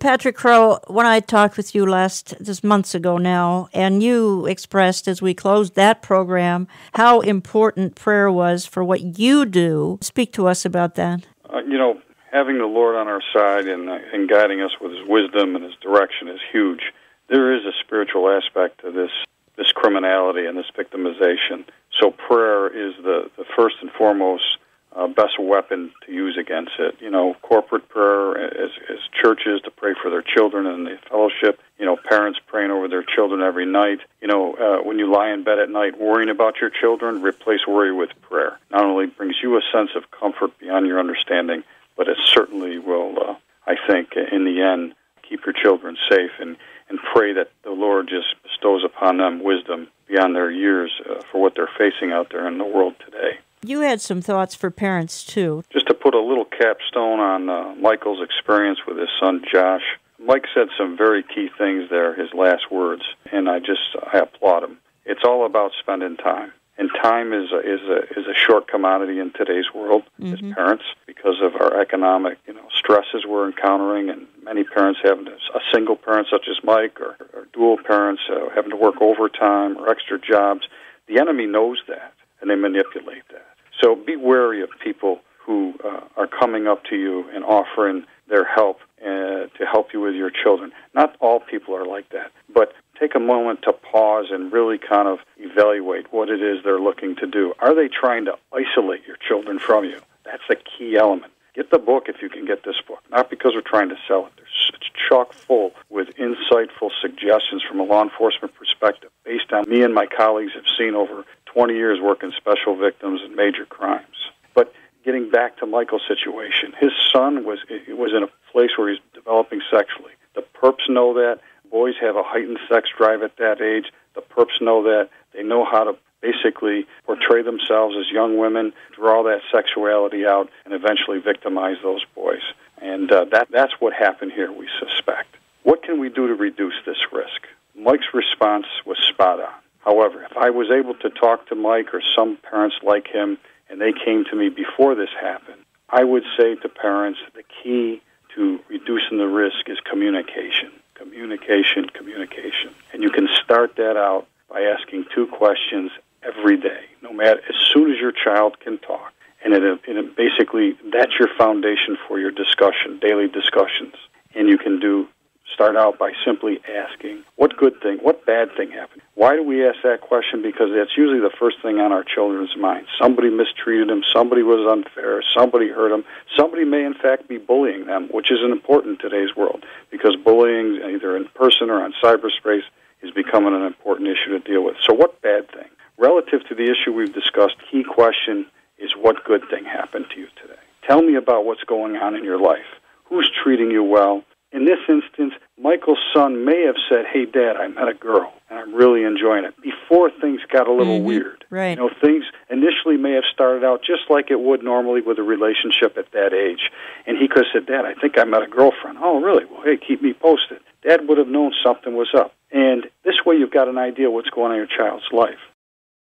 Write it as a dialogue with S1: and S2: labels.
S1: Patrick Crow, when I talked with you just months ago now, and you expressed as we closed that program how important prayer was for what you do. Speak to us about that.
S2: Having the Lord on our side and guiding us with His wisdom and His direction is huge. There is a spiritual aspect to this criminality and this victimization. So prayer is the first and foremost best weapon to use against it. Corporate prayer as churches to pray for their children and the fellowship. Parents praying over their children every night. When you lie in bed at night worrying about your children, replace worry with prayer. Not only brings you a sense of comfort beyond your understanding, but it certainly will, I think, in the end, keep your children safe and pray that the Lord just bestows upon them wisdom beyond their years for what they're facing out there in the world today.
S1: You had some thoughts for parents, too.
S2: Just to put a little capstone on Michael's experience with his son, Josh, Mike said some very key things there, his last words, and I applaud him. It's all about spending time. And time is a short commodity in today's world as parents because of our economic stresses we're encountering, and many parents having a single parent such as Mike or dual parents having to work overtime or extra jobs. The enemy knows that, and they manipulate that. So be wary of people who are coming up to you and offering their help to help you with your children. Not all people are like that, but take a moment to pause and really kind of evaluate what it is they're looking to do. Are they trying to isolate your children from you? That's a key element. Get the book if you can get this book, not because we're trying to sell it. It's chock full with insightful suggestions from a law enforcement perspective based on me and my colleagues have seen over 20 years working special victims and major crimes. But getting back to Michael's situation, his son was in a place where he's developing sexually. The perps know that. Boys have a heightened sex drive at that age. The perps know that. They know how to basically portray themselves as young women, draw that sexuality out, and eventually victimize those boys. And that's what happened here, we suspect. What can we do to reduce this risk? Mike's response was spot on. However, if I was able to talk to Mike or some parents like him, and they came to me before this happened, I would say to parents the key to reducing the risk is communication. Communication. And you can start that out by asking 2 questions every day, no matter as soon as your child can talk. And it basically, that's your foundation for your discussion, daily discussions. And you can start out by simply asking, what good thing, what bad thing happened? Why do we ask that question? Because that's usually the first thing on our children's minds. Somebody mistreated them, somebody was unfair, somebody hurt them, somebody may in fact be bullying them, which is important in today's world, because bullying, either in person or on cyberspace, is becoming an important issue to deal with. So what bad thing? Relative to the issue we've discussed, key question is what good thing happened to you today? Tell me about what's going on in your life. Who's treating you well? In this instance, Michael's son may have said, hey, Dad, I met a girl, and I'm really enjoying it, before things got a little weird.
S1: Right.
S2: Things initially may have started out just like it would normally with a relationship at that age. And he could have said, Dad, I think I met a girlfriend. Oh, really? Well, hey, keep me posted. Dad would have known something was up. And this way you've got an idea what's going on in your child's life.